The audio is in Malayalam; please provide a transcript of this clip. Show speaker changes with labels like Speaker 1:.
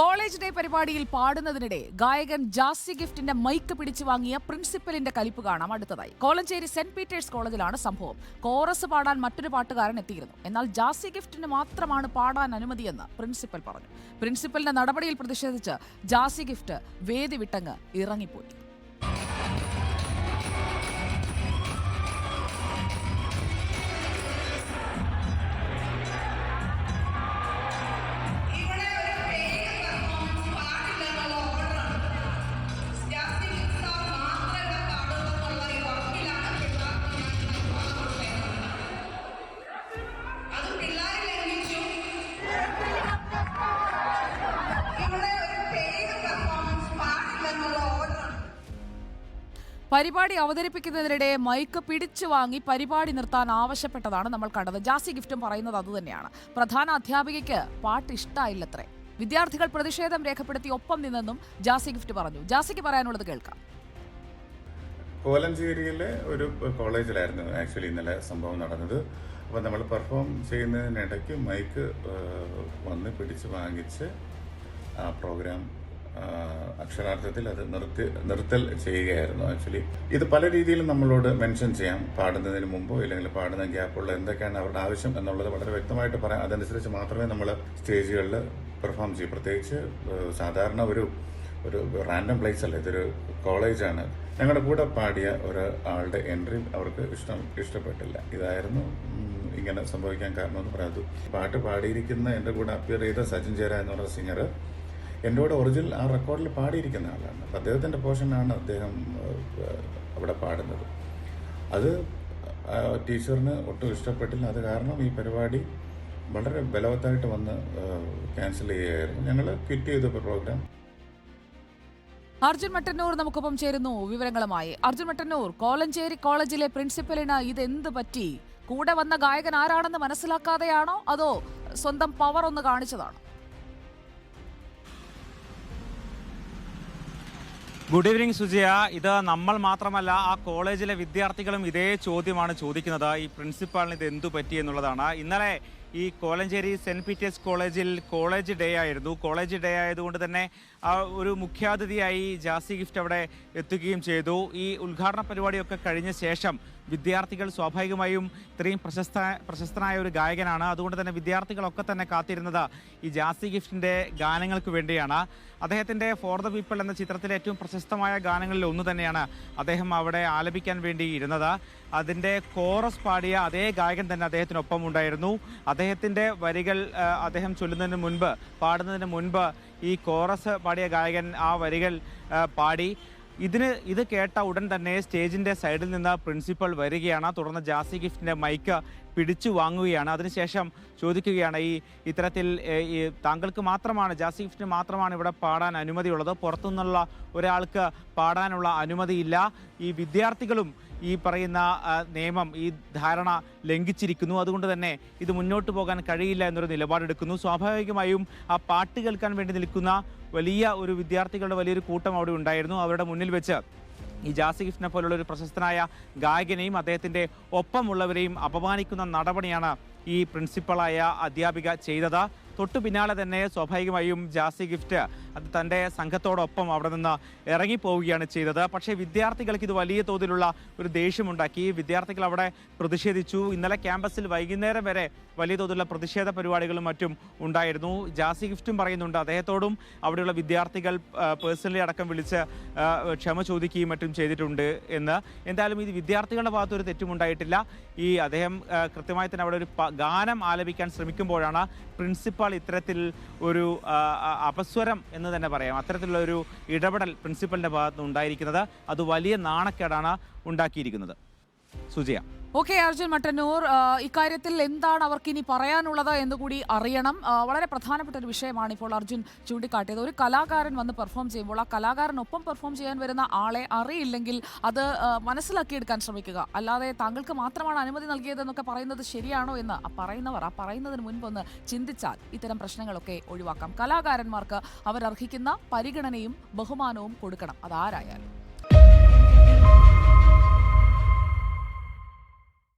Speaker 1: കോളേജ് ഡേ പരിപാടിയിൽ പാടുന്നതിനിടെ ഗായകൻ ജാസി ഗിഫ്റ്റിന്റെ മൈക്ക് പിടിച്ചു വാങ്ങിയ പ്രിൻസിപ്പലിന്റെ കലിപ്പ് കാണാം അടുത്തതായി. കോലഞ്ചേരി സെന്റ് പീറ്റേഴ്സ് കോളേജിലാണ് സംഭവം. കോറസ് പാടാൻ മറ്റൊരു പാട്ടുകാരൻ എത്തിയിരുന്നു. എന്നാൽ ജാസി ഗിഫ്റ്റിന് മാത്രമാണ് പാടാൻ അനുമതിയെന്ന് പ്രിൻസിപ്പൽ പറഞ്ഞു. പ്രിൻസിപ്പലിന്റെ നടപടിയിൽ പ്രതിഷേധിച്ച് ജാസി ഗിഫ്റ്റ് വേദി വിട്ടങ്ങ് ഇറങ്ങിപ്പോയി. പരിപാടി അവതരിപ്പിക്കുന്നതിനിടെ മൈക്ക് പിടിച്ചു വാങ്ങി പരിപാടി നിർത്താൻ ആവശ്യപ്പെട്ടതാണ് നമ്മൾ കണ്ടത്. ജാസി ഗിഫ്റ്റും പറയുന്നത് അതുതന്നെയാണ്. പ്രധാന അധ്യാപികയ്ക്ക് പാട്ട് ഇഷ്ടമായില്ലത്രേ. വിദ്യാർത്ഥികൾ പ്രതിഷേധം രേഖപ്പെടുത്തി ഒപ്പം നിന്നെന്നും ജാസി ഗിഫ്റ്റ് പറഞ്ഞു. ജാസിക്ക് പറയാനുള്ളത് കേൾക്കാം.
Speaker 2: കോലഞ്ചേരിയിലെ ഒരു കോളേജിലായിരുന്നു ആക്ച്വലി ഇന്നലെ സംഭവം നടന്നത്. അപ്പോൾ നമ്മൾ പെർഫോം ചെയ്യുന്നതിനിടയ്ക്ക് മൈക്ക് വന്ന് പിടിച്ച് വാങ്ങിച്ച് ആ പ്രോഗ്രാം അക്ഷരാർത്ഥത്തിൽ അത് നിർത്തൽ ചെയ്യുകയായിരുന്നു. ആക്ച്വലി ഇത് പല രീതിയിലും നമ്മളോട് മെൻഷൻ ചെയ്യാം. പാടുന്നതിന് മുമ്പോ ഇല്ലെങ്കിൽ പാടുന്ന ഗ്യാപ്പുള്ള എന്തൊക്കെയാണ് അവരുടെ ആവശ്യം എന്നുള്ളത് വളരെ വ്യക്തമായിട്ട് പറയാം. അതനുസരിച്ച് മാത്രമേ നമ്മൾ സ്റ്റേജുകളിൽ പെർഫോം ചെയ്യൂ. പ്രത്യേകിച്ച് സാധാരണ ഒരു റാൻഡം പ്ലേസ് അല്ല, ഇതൊരു കോളേജാണ്. ഞങ്ങളുടെ കൂടെ പാടിയ ഒരാളുടെ എൻട്രി അവർക്ക് ഇഷ്ടപ്പെട്ടില്ല. ഇതായിരുന്നു ഇങ്ങനെ സംഭവിക്കാൻ കാരണമെന്ന് പറയുന്നത്. പാട്ട് പാടിയിരിക്കുന്ന എൻ്റെ കൂടെ അപ്പിയർ ചെയ്ത സജിൻ ചേര എന്ന് പറയുന്ന സിംഗർ എൻ്റെ കൂടെ ഒറിജിനൽ ആ റെക്കോർഡിൽ പാടിയിരിക്കുന്ന ആളാണ്. അപ്പം അദ്ദേഹത്തിൻ്റെ പോർഷനാണ് അദ്ദേഹം അവിടെ പാടുന്നത്. അത് ടീച്ചറിന് ഒട്ടും ഇഷ്ടപ്പെട്ടില്ല. അത് കാരണം ഈ പരിപാടി വളരെ ബലവത്തായിട്ട് വന്ന് ക്യാൻസൽ ചെയ്യുകയായിരുന്നു. ഞങ്ങൾ ക്വിറ്റ് ചെയ്ത പ്രോഗ്രാം.
Speaker 1: അർജുൻ മട്ടന്നൂർ നമുക്കൊപ്പം ചേരുന്നു വിവരങ്ങളുമായി. അർജുൻ മട്ടന്നൂർ, കോലഞ്ചേരി കോളേജിലെ പ്രിൻസിപ്പലിന് ഇതെന്ത് പറ്റി? കൂടെ വന്ന ഗായകൻ ആരാണെന്ന് മനസ്സിലാക്കാതെയാണോ അതോ സ്വന്തം പവർ ഒന്ന് കാണിച്ചതാണോ?
Speaker 3: Good evening സുജിയ. ഇത് നമ്മൾ മാത്രമല്ല, ആ കോളേജിലെ വിദ്യാർത്ഥികളും ഇതേ ചോദ്യമാണ് ചോദിക്കുന്നത്. ഈ പ്രിൻസിപ്പാളിന് ഇത് എന്തു പറ്റി എന്നുള്ളതാണ്. ഇന്നലെ ഈ കോലഞ്ചേരി സെന്റ് പീറ്റേഴ്സ് കോളേജിൽ കോളേജ് ഡേ ആയിരുന്നു. കോളേജ് ഡേ ആയതുകൊണ്ട് തന്നെ ഒരു മുഖ്യാതിഥിയായി ജാസി ഗിഫ്റ്റ് അവിടെ എത്തുകയും ചെയ്തു. ഈ ഉദ്ഘാടന പരിപാടിയൊക്കെ കഴിഞ്ഞ ശേഷം വിദ്യാർത്ഥികൾ സ്വാഭാവികമായും ഇത്രയും പ്രശസ്തനായ ഒരു ഗായകനാണ്. അതുകൊണ്ട് തന്നെ വിദ്യാർത്ഥികളൊക്കെ തന്നെ കാത്തിരുന്നത് ഈ ജാസി ഗിഫ്റ്റിൻ്റെ ഗാനങ്ങൾക്ക് വേണ്ടിയാണ്. അദ്ദേഹത്തിൻ്റെ ഫോർ ദ പീപ്പിൾ എന്ന ചിത്രത്തിലെ ഏറ്റവും പ്രശസ്തമായ ഗാനങ്ങളിൽ ഒന്ന് തന്നെയാണ് അദ്ദേഹം അവിടെ ആലപിക്കാൻ വേണ്ടി ഇരുന്നത്. അതിൻ്റെ കോറസ് പാടിയ അതേ ഗായകൻ തന്നെ അദ്ദേഹത്തിനൊപ്പം ഉണ്ടായിരുന്നു. അദ്ദേഹത്തിൻ്റെ വരികൾ അദ്ദേഹം ചൊല്ലുന്നതിന് മുൻപ്, പാടുന്നതിന് മുൻപ് ഈ കോറസ് പാടിയ ഗായകൻ ആ വരികൾ പാടി. ഇത് കേട്ട ഉടൻ തന്നെ സ്റ്റേജിൻ്റെ സൈഡിൽ നിന്ന് പ്രിൻസിപ്പൽ വരികയാണ്. തുടർന്ന് ജാസി ഗിഫ്റ്റിൻ്റെ മൈക്ക് പിടിച്ചു വാങ്ങുകയാണ്. അതിനുശേഷം ചോദിക്കുകയാണ്, ഇത്തരത്തിൽ താങ്കൾക്ക് മാത്രമാണ്, ജാസി ഗിഫ്റ്റിന് മാത്രമാണ് ഇവിടെ പാടാൻ അനുമതിയുള്ളത്, പുറത്തുനിന്നുള്ള ഒരാൾക്ക് പാടാനുള്ള അനുമതിയില്ല. ഈ വിദ്യാർത്ഥികളും ഈ പറയുന്ന നിയമം, ഈ ധാരണ ലംഘിച്ചിരിക്കുന്നു. അതുകൊണ്ട് തന്നെ ഇത് മുന്നോട്ട് പോകാൻ കഴിയില്ല എന്നൊരു നിലപാടെടുക്കുന്നു. സ്വാഭാവികമായും ആ പാട്ട് കേൾക്കാൻ വേണ്ടി നിൽക്കുന്ന വലിയ ഒരു വിദ്യാർത്ഥികളുടെ വലിയൊരു കൂട്ടം അവിടെ ഉണ്ടായിരുന്നു. അവരുടെ മുന്നിൽ വെച്ച് ഈ ജാസി ഗിഫ്റ്റിനെ പോലുള്ള ഒരു പ്രശസ്തനായ ഗായകനെയും അദ്ദേഹത്തിൻ്റെ ഒപ്പമുള്ളവരെയും അപമാനിക്കുന്ന നടപടിയാണ് ഈ പ്രിൻസിപ്പളായ അധ്യാപിക ചെയ്തത്. തൊട്ടു പിന്നാലെ തന്നെ സ്വാഭാവികമായും ജാസി ഗിഫ്റ്റ് അത് തൻ്റെ സംഘത്തോടൊപ്പം അവിടെ നിന്ന് ഇറങ്ങിപ്പോവുകയാണ് ചെയ്തത്. പക്ഷേ വിദ്യാർത്ഥികൾക്ക് ഇത് വലിയ തോതിലുള്ള ഒരു ദേഷ്യമുണ്ടാക്കി. വിദ്യാർത്ഥികൾ അവിടെ പ്രതിഷേധിച്ചു. ഇന്നലെ ക്യാമ്പസിൽ വൈകുന്നേരം വരെ വലിയ തോതിലുള്ള പ്രതിഷേധ പരിപാടികളും മറ്റും ഉണ്ടായിരുന്നു. ജാസി ഗിഫ്റ്റും പറയുന്നുണ്ട് അദ്ദേഹത്തോടും അവിടെയുള്ള വിദ്യാർത്ഥികൾ പേഴ്സണലി അടക്കം വിളിച്ച് ക്ഷമ ചോദിക്കുകയും മറ്റും ചെയ്തിട്ടുണ്ട് എന്ന്. എന്തായാലും ഇത് വിദ്യാർത്ഥികളുടെ ഭാഗത്തൊരു തെറ്റുമുണ്ടായിട്ടില്ല. അദ്ദേഹം കൃത്യമായി തന്നെ അവിടെ ഒരു ഗാനം ആലപിക്കാൻ ശ്രമിക്കുമ്പോഴാണ് പ്രിൻസിപ്പൽ ഇത്തരത്തിൽ ഒരു അപസ്വരം എന്ന് തന്നെ പറയാം, അത്തരത്തിലുള്ള ഒരു ഇടപെടൽ പ്രിൻസിപ്പലിന്റെ ഭാഗത്ത് ഉണ്ടായിരിക്കുന്നത്. അത് വലിയ നാണക്കേടാണ് ഉണ്ടാക്കിയിരിക്കുന്നത്. സുജിയ.
Speaker 1: ഓക്കെ അർജുൻ മട്ടന്നൂർ, ഇക്കാര്യത്തിൽ എന്താണ് അവർക്ക് ഇനി പറയാനുള്ളത് എന്നുകൂടി അറിയണം. വളരെ പ്രധാനപ്പെട്ട ഒരു വിഷയമാണ് ഇപ്പോൾ അർജുൻ ചൂണ്ടിക്കാട്ടിയത്. ഒരു കലാകാരൻ വന്ന് പെർഫോം ചെയ്യുമ്പോൾ ആ കലാകാരനൊപ്പം പെർഫോം ചെയ്യാൻ വരുന്ന ആളെ അറിയില്ലെങ്കിൽ അത് മനസ്സിലാക്കിയെടുക്കാൻ ശ്രമിക്കുക. അല്ലാതെ താങ്കൾക്ക് മാത്രമാണ് അനുമതി നൽകിയതെന്നൊക്കെ പറയുന്നത് ശരിയാണോ എന്ന് പറയുന്നതിന് മുൻപൊന്ന് ചിന്തിച്ചാൽ ഇത്തരം പ്രശ്നങ്ങളൊക്കെ ഒഴിവാക്കാം. കലാകാരന്മാർക്ക് അവരർഹിക്കുന്ന പരിഗണനയും ബഹുമാനവും കൊടുക്കണം, അതാരായാലും.